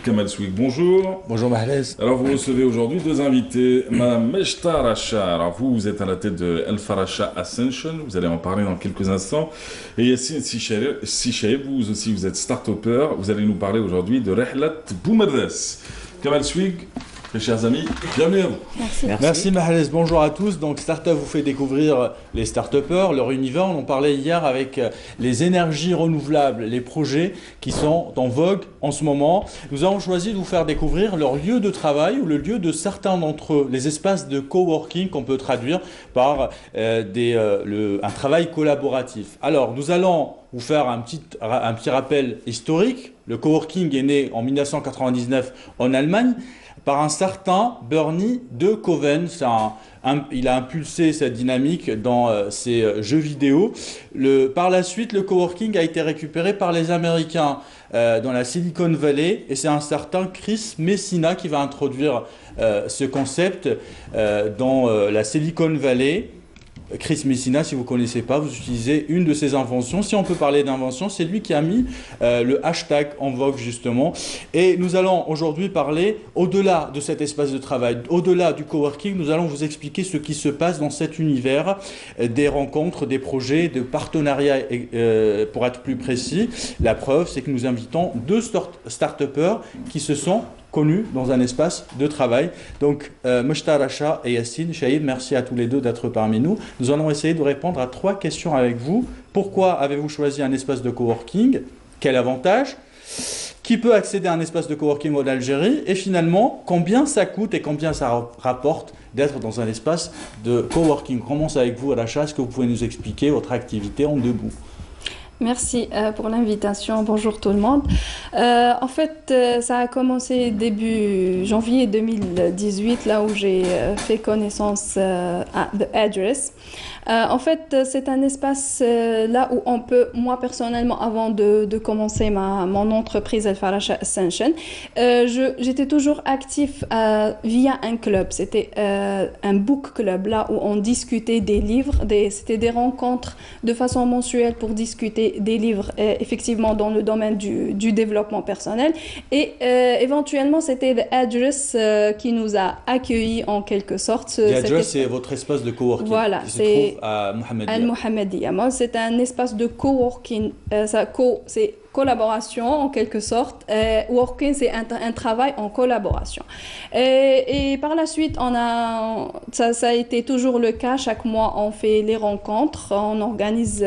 Kamal Souik, bonjour. Bonjour Mahrez. Alors vous recevez aujourd'hui deux invités, Madame Mechta Racha. Alors vous êtes à la tête de El Faracha Ascension, vous allez en parler dans quelques instants. Et Yassine Sichaïb, vous aussi vous êtes start-upper, vous allez nous parler aujourd'hui de Rihlat Boumerdes. Kamal Souik, mes chers amis, bienvenue à vous. Merci Mahrez, bonjour à tous. Donc Startup vous fait découvrir les start-upers, leur univers. On en parlait hier avec les énergies renouvelables, les projets qui sont en vogue en ce moment. Nous avons choisi de vous faire découvrir leur lieu de travail ou le lieu de certains d'entre eux, les espaces de coworking qu'on peut traduire par un travail collaboratif. Alors nous allons vous faire un petit rappel historique. Le coworking est né en 1999 en Allemagne par un certain Bernie de Koven. Il a impulsé cette dynamique dans ses jeux vidéo. Par la suite, le coworking a été récupéré par les Américains dans la Silicon Valley, et c'est un certain Chris Messina qui va introduire ce concept dans la Silicon Valley. Chris Messina, si vous ne connaissez pas, vous utilisez une de ses inventions. Si on peut parler d'invention, c'est lui qui a mis le hashtag en vogue justement. Et nous allons aujourd'hui parler au-delà de cet espace de travail, au-delà du coworking. Nous allons vous expliquer ce qui se passe dans cet univers des rencontres, des projets, de partenariats, pour être plus précis. La preuve, c'est que nous invitons deux start-upers qui se sont connus dans un espace de travail. Donc, Mechta Racha et Yassine Sichaïb, merci à tous les deux d'être parmi nous. Nous allons essayer de répondre à 3 questions avec vous. Pourquoi avez-vous choisi un espace de coworking? Quel avantage? Qui peut accéder à un espace de coworking en Algérie? Et finalement, combien ça coûte et combien ça rapporte d'être dans un espace de coworking? On commence avec vous, Racha. Est-ce que vous pouvez nous expliquer votre activité en 2 bouts? Merci pour l'invitation. Bonjour tout le monde. En fait, ça a commencé début janvier 2018, là où j'ai fait connaissance à The Address. En fait, c'est un espace là où on peut, moi personnellement, avant de commencer mon entreprise El Faracha Ascension, j'étais toujours actif via un club. C'était un book club, là où on discutait des livres. C'était des rencontres de façon mensuelle pour discuter des livres effectivement dans le domaine du développement personnel. Et éventuellement, c'était The Address qui nous a accueillis en quelque sorte. The Address, c'est votre espace de coworking. Voilà, qui se trouve à Mohammedia. Al-Mohammedia. C'est un espace de coworking. C'est collaboration en quelque sorte. Working, c'est un travail en collaboration. Et par la suite, ça a été toujours le cas. Chaque mois, on fait les rencontres. On organise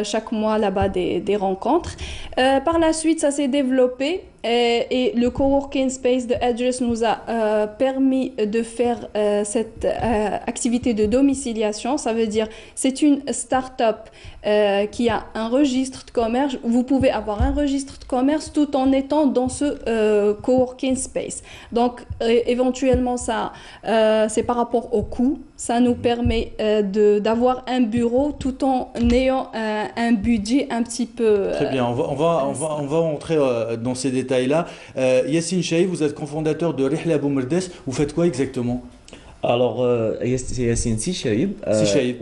chaque mois là-bas des rencontres. Par la suite, ça s'est développé. Et le coworking space de Address nous a permis de faire cette activité de domiciliation. Ça veut dire c'est une start-up qui a un registre de commerce. Vous pouvez avoir un registre de commerce tout en étant dans ce coworking space. Donc éventuellement ça c'est par rapport au coût. Ça nous permet d'avoir un bureau tout en ayant un budget un petit peu... Très bien, on va entrer dans ces détails-là. Yassine Sichaïb, vous êtes cofondateur de Rihlat Boumerdes. Vous faites quoi exactement? Alors, c'est Yassine Sichaïb.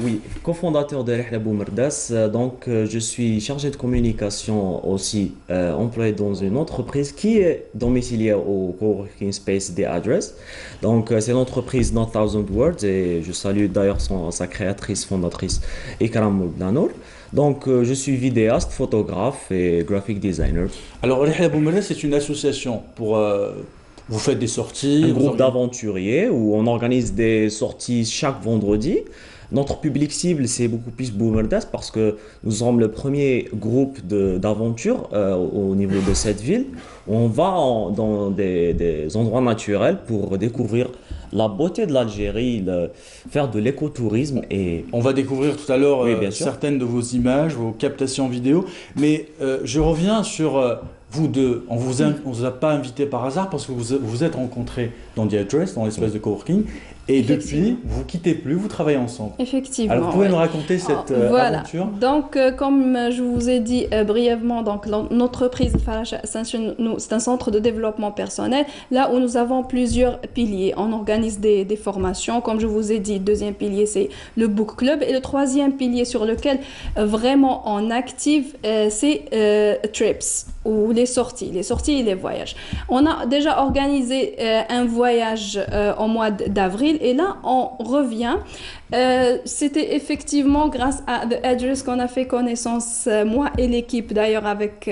Oui, cofondateur de Rihlat Boumerdes. Donc, je suis chargé de communication aussi, employé dans une entreprise qui est domiciliée au coworking space The Address. Donc, c'est l'entreprise Not Thousand Words et je salue d'ailleurs sa créatrice, fondatrice, Ikram Moudlanour. Donc, je suis vidéaste, photographe et graphic designer. Alors, Rihlat Boumerdes, c'est une association pour... Vous faites des sorties? Un groupe d'aventuriers où on organise des sorties chaque vendredi. Notre public cible, c'est beaucoup plus Boumerdes parce que nous sommes le premier groupe d'aventure au niveau de cette ville. On va dans des endroits naturels pour découvrir la beauté de l'Algérie, faire de l'écotourisme. Et on va découvrir tout à l'heure certaines de vos images, vos captations vidéo. Mais je reviens sur... Vous deux, on ne vous a pas invité par hasard parce que vous vous êtes rencontrés dans The Address, dans l'espace de coworking, Et depuis, vous ne quittez plus, vous travaillez ensemble. Effectivement. Alors, vous pouvez nous raconter cette aventure? Donc, comme je vous ai dit brièvement, donc, notre entreprise Al-Faracha Ascension, c'est un centre de développement personnel, là où nous avons plusieurs piliers. On organise des formations. Comme je vous ai dit, le deuxième pilier, c'est le book club. Et le troisième pilier sur lequel vraiment on active, c'est trips, ou les sorties et les voyages. On a déjà organisé un voyage au mois d'avril et là on revient. C'était effectivement grâce à The Address qu'on a fait connaissance, moi et l'équipe d'ailleurs avec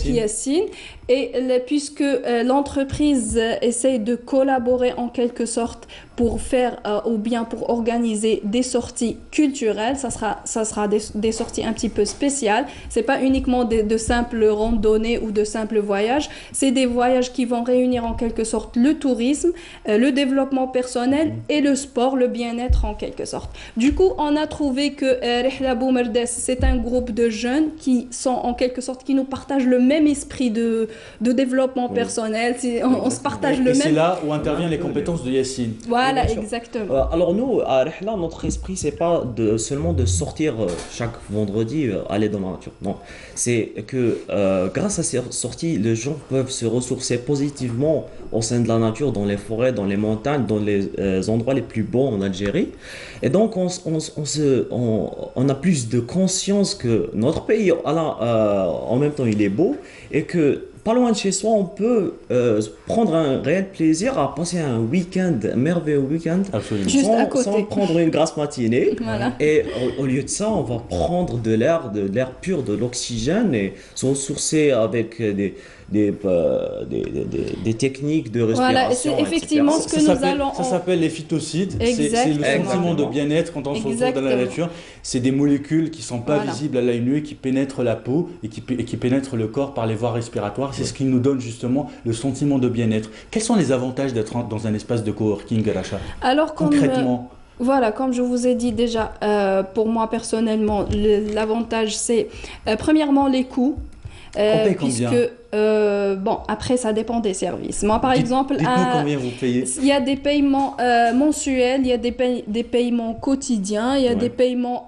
Yassine. Et puisque l'entreprise essaye de collaborer en quelque sorte pour faire ou bien pour organiser des sorties culturelles, ça sera des sorties un petit peu spéciales. C'est pas uniquement de simples randonnées ou de simples voyages, c'est des voyages qui vont réunir en quelque sorte le tourisme, le développement personnel et le sport, le bien-être en quelque sorte. Du coup, on a trouvé que Rihla Boumerdes, c'est un groupe de jeunes qui sont en quelque sorte, qui nous partagent le même esprit de développement personnel. On se partage le même... Et c'est là où interviennent les compétences de Yassine. Voilà, exactement. Alors nous, à Rihla, notre esprit, c'est pas seulement de sortir chaque vendredi, aller dans la nature. Non, c'est que grâce à ces sorties, les gens peuvent se ressourcer positivement au sein de la nature, dans les forêts, dans les montagnes, dans les endroits les plus beaux en Algérie. Et donc, on a plus de conscience que notre pays, en même temps, il est beau et que pas loin de chez soi, on peut prendre un réel plaisir à passer un week-end, un merveilleux week-end, sans prendre une grasse matinée. Voilà. Et au lieu de ça, on va prendre de l'air pur, de l'oxygène et se ressourcer avec des techniques de respiration. Voilà, c'est effectivement ce que nous allons... Ça s'appelle les phytocides. C'est le sentiment de bien-être quand on se retrouve dans la nature. C'est des molécules qui ne sont pas visibles à l'œil nu, qui pénètrent la peau et qui pénètrent le corps par les voies respiratoires. C'est ce qui nous donne justement le sentiment de bien-être. Quels sont les avantages d'être dans un espace de coworking, Racha? Alors, concrètement, voilà, comme je vous ai dit déjà, pour moi personnellement, l'avantage c'est premièrement les coûts. On paye combien? Bon, après ça dépend des services. Moi par exemple, dites-nous combien vous payez. Il y a des paiements mensuels, il y a des paiements quotidiens, il y a des paiements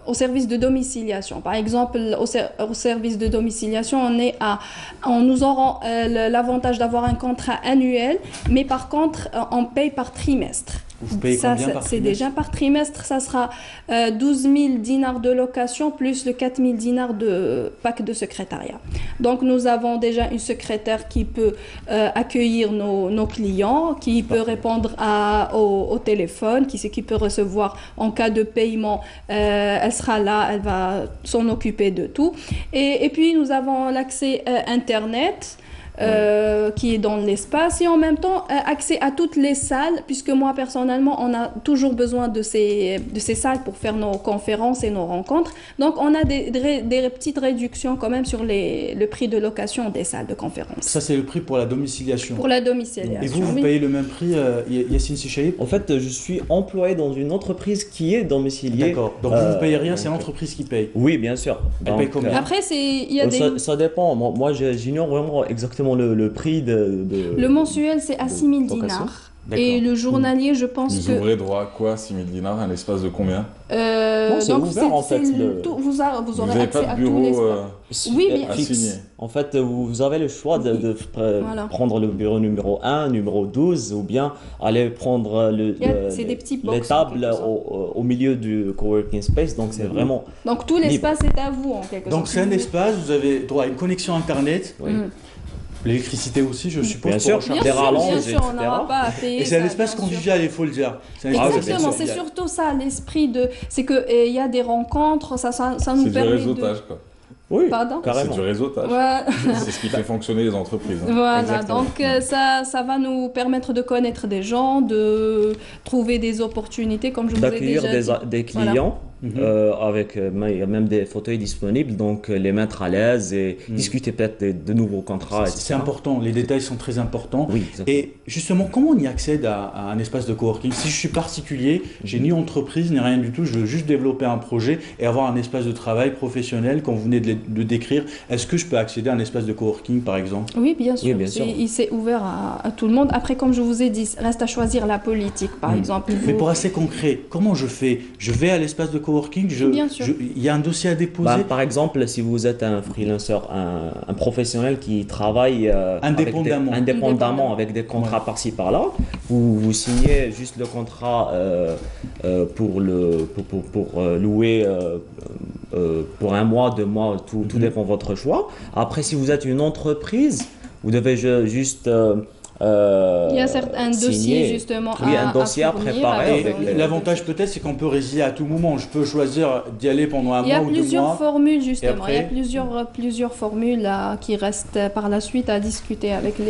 au service de domiciliation. Par exemple, au service de domiciliation, nous aurons l'avantage d'avoir un contrat annuel, mais par contre, on paye par trimestre. Vous payez combien par trimestre? C'est déjà par trimestre, ça sera 12 000 dinars de location plus le 4 000 dinars de pack de secrétariat. Donc nous avons déjà une secrétaire qui peut accueillir nos clients, qui peut répondre au téléphone, qui peut recevoir en cas de paiement. Elle sera là, elle va s'en occuper de tout. Et puis nous avons l'accès Internet. Qui est dans l'espace et en même temps accès à toutes les salles, puisque moi personnellement on a toujours besoin de ces salles pour faire nos conférences et nos rencontres, donc on a des petites réductions quand même sur le prix de location des salles de conférences. Ça c'est le prix pour la domiciliation. Pour la domiciliation. Et vous payez le même prix, Yassine Sichaïb? En fait, je suis employé dans une entreprise qui est domiciliée. D'accord, donc vous ne payez rien, c'est l'entreprise qui paye? Oui, bien sûr. Elle paye combien? Après, ça dépend, moi j'ignore vraiment exactement le prix Le mensuel, c'est à 6 000 dinars. Et le journalier, je pense vous ouvrez droit à quoi, 6 000 dinars, un espace de combien? Non, c'est ouvert en fait. Vous aurez accès pas de à bureau, tous les... Oui, mais signé. En fait, vous avez le choix de prendre le bureau numéro 1, numéro 12, ou bien aller prendre les tables au milieu du coworking space. Donc c'est vraiment... Donc tout l'espace est à vous en quelque sorte. Donc c'est un espace, vous avez droit à une connexion Internet. Oui. L'électricité aussi, je suppose. Bien sûr, bien sûr, on n'aura pas à payer. Et c'est un espace convivial, il faut le dire. Exactement, c'est surtout ça, l'esprit de... C'est qu'il y a des rencontres, ça nous permet de... C'est du réseautage, quoi. Oui, pardon, carrément. C'est du réseautage. Ouais. C'est ce qui fait fonctionner les entreprises. Hein. Voilà, exactement. donc ça va nous permettre de connaître des gens, de trouver des opportunités, comme je vous ai déjà dit. D'accueillir des clients. Voilà. avec il y a même des fauteuils disponibles, donc les mettre à l'aise et discuter peut-être de nouveaux contrats. C'est important, les détails sont très importants. Oui, et justement, comment on y accède à un espace de coworking? Si je suis particulier, j'ai ni entreprise ni rien du tout, je veux juste développer un projet et avoir un espace de travail professionnel, comme vous venez de décrire, est-ce que je peux accéder à un espace de coworking par exemple? Oui, bien sûr. Oui, bien sûr. Il s'est ouvert à tout le monde. Après, comme je vous ai dit, reste à choisir la politique, par exemple. Mais pour assez concret, comment je fais? Je vais à l'espace de coworking, bien sûr. Il y a un dossier à déposer? Par exemple, si vous êtes un freelancer, un professionnel qui travaille indépendamment avec des contrats par-ci par-là, vous signez juste le contrat pour louer pour un mois, 2 mois, tout dépend de votre choix. Après, si vous êtes une entreprise, vous devez juste il y a un dossier justement un dossier à préparer. L'avantage peut-être c'est qu'on peut résilier à tout moment. Je peux choisir d'y aller pendant un mois ou 2 mois. Il y a plusieurs formules justement. Il y a plusieurs formules qui restent par la suite à discuter avec le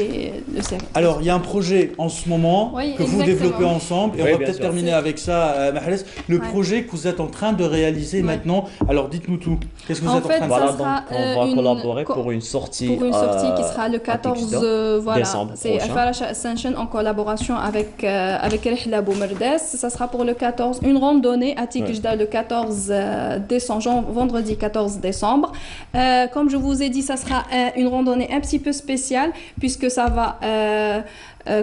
service. Alors il y a un projet en ce moment que vous développez ensemble et on va peut-être terminer avec ça, Mahrez. Le projet que vous êtes en train de réaliser maintenant. Alors dites-nous tout. Qu'est-ce que vous êtes en train de faire? Donc on va collaborer pour une sortie qui sera le 14 décembre prochain. Faracha Ascension en collaboration avec Rihla Boumerdes. Ça sera pour le 14, une randonnée à Tikijda le 14 décembre, vendredi 14 décembre. Comme je vous ai dit, ça sera une randonnée un petit peu spéciale puisque ça va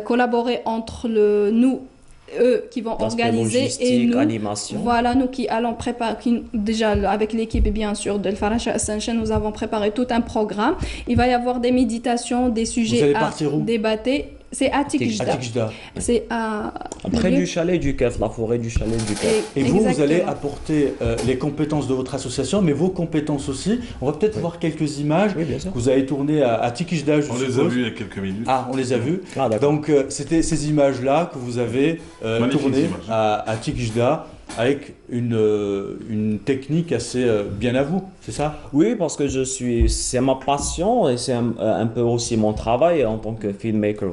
collaborer entre eux qui vont organiser et nous, animation. Voilà, nous qui allons préparer, déjà avec l'équipe bien sûr de Faracha Ascension, nous avons préparé tout un programme. Il va y avoir des méditations, des sujets à débattre. C'est à Tikijda. C'est près du chalet du Kef, la forêt du chalet du Kef. Et vous allez apporter les compétences de votre association, mais vos compétences aussi. On va peut-être voir quelques images que vous avez tournées à Tikijda. On les a vues il y a quelques minutes. Ah, on les a vues. Donc, c'était ces images-là que vous avez tournées à Tikijda avec une technique assez bien à vous, c'est ça? Oui, parce que c'est ma passion et c'est un peu aussi mon travail en tant que filmmaker,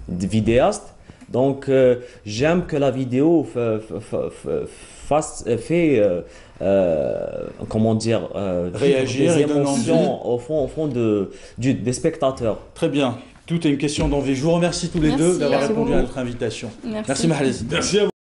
vidéaste. Donc, j'aime que la vidéo comment dire, réagir des émotions au fond des spectateurs. Très bien. Tout est une question d'envie. Je vous remercie tous les deux d'avoir répondu à notre invitation. Merci Mahrez. Merci à vous.